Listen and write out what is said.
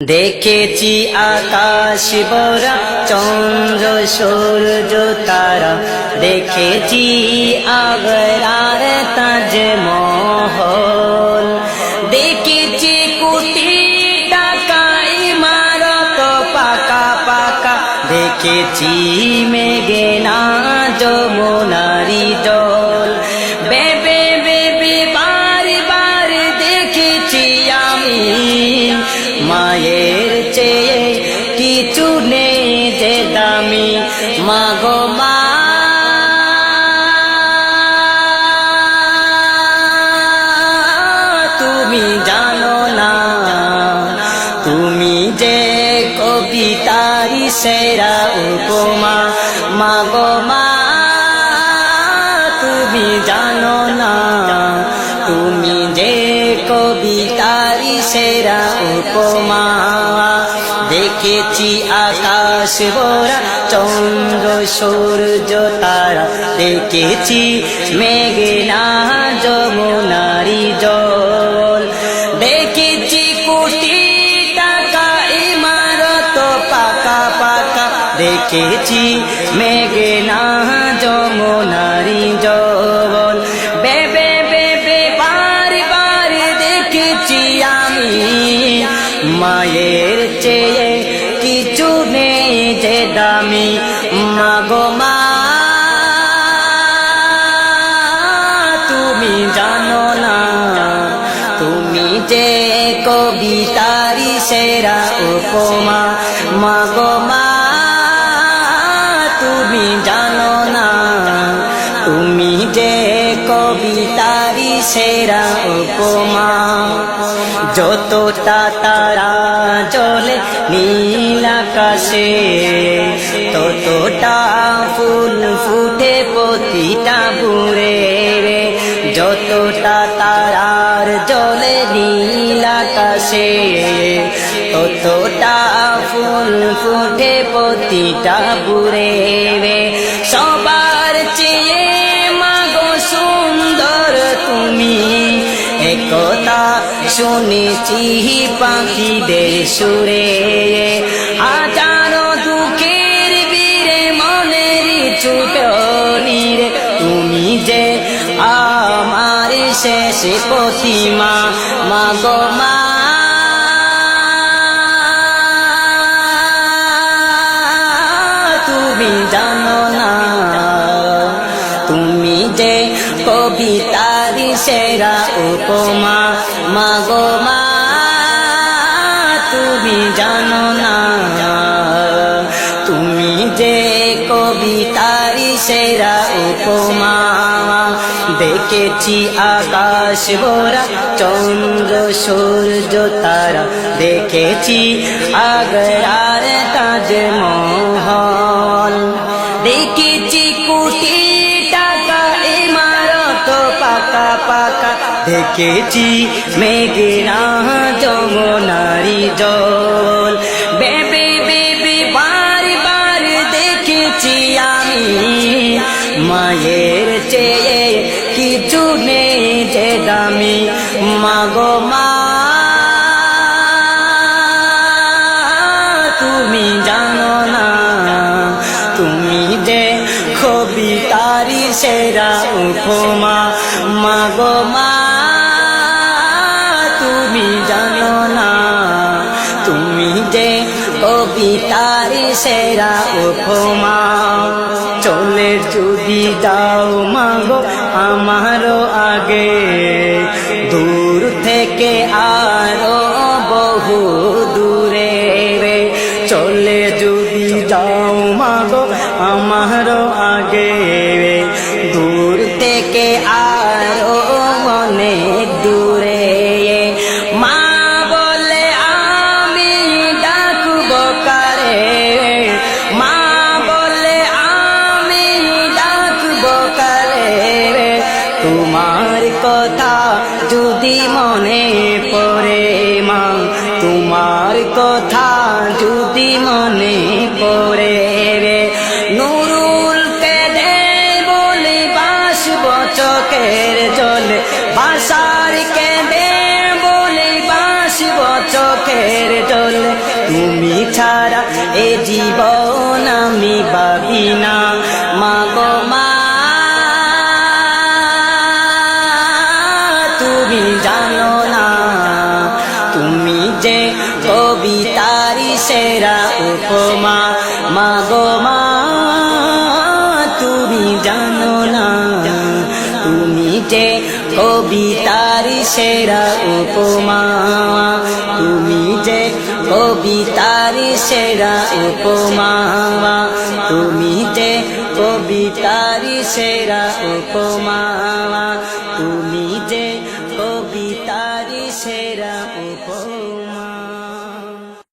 দেখেছি আকাশ ভরা চন্দ্র সূর্য তারা, দেখেছি আগ্রার তাজমহল, দেখেছি কোটি টাকা ইমারত পাকা পাকা, দেখেছি মেঘনা যমুনারি জল, বেবে বেবে বারে বারে দেখেছি আমি, মায়ের চেয়ে কিছু নেই যে দামি, মাগো মা তুমি জানো না, তুমি যে কবিতারি সেরা উপমা, মাগো মা তুমি জানো না, তুমি যে কবিতারি সেরা উপমা। দেখেছি আকাশ ভরা চন্দ্র সূর্য তারা, দেখেছি মেঘনা যমুনারি জল, দেখেছি কোটি টাকা ইমারত পাকা পাকা, দেখেছি মেঘনা যমুনারি জল, বেবে বেবে বারে বারে দেখেছি আমি, মায়ের চেয়ে কিছু নেই যে দামি, মাগো মা তুমি জানো না, তুমি যে কবিতারি সেরা উপমা, মাগো মা তুমি জানো না, তুমি যে কবিতারি সেরা উপমা। যতটা তারা জ্বলে নীল আকাশে, ততটা ফুল ফুটে প্রতিটা ভুরে, যতটা তারার জ্বলে নীল আকাশে, ততটা ফুল ফুটে প্রতিটা ভুরে, সবার চেয়ে মাগো সুন্দর তুমি, একথা শুনেছি পাখিদের সুরে, হাজারো দুঃখের বীরে মনের ছুটনি রে, তুমি যে আমার শেষ প্রতিমা, মাগো মা তুমি জানো না, তুমি যে কবিতারি সেরা উপমা, মাগো মা তুমি জানো না, তুমি যে কবিতারি সেরা উপমা। দেখেছি আকাশ ভরা চন্দ্র সূর্য তারা, দেখেছি আগ্রার তাজমহল, দেখেছি কোটি টাকা ইমারত পাকা পাকা, দেখেছি মেঘনা যমুনারি জল, বেবে বেবে বারে বারে দেখেছি আমি, মায়ের চেয়ে কিছু নেই যে দামি, মাগো মা তুমি জানো না, তুমি যে কবিতারি সেরা উপমা, মাগো মা তুমি জানো না, তুমি যে কবিতারি সেরা উপমা। চলে যদি যাও মাগো আমারও আগে, দূর থেকে আরো বহু দূরে, চলে যদি যাও মাগো আমারও আগে, দূর থেকে আরো অনেক দূরে, মা বলে আমি ডাকবো কারে, মা বলে আমি ডাকবো কারে, তোমার কথা যদি মনে পড়ে মা, তোমার কথা যদি মনে পড়ে, নুরুল কেঁদে বলে বাসব চোখের জলে, বাসার কেঁদে বলে বাসব চোখের জলে, এ জীবন আমি ভাবি না মাগো মা তুমি জানো না তুমি যে কবিতারি সেরা উপমা মাগো মা তুমি জানো না তুমি যে কবিতারি সেরা উপমা তুমি যে কবিতারি সেরা উপমা তুমি যে কবিতারি সেরা উপমা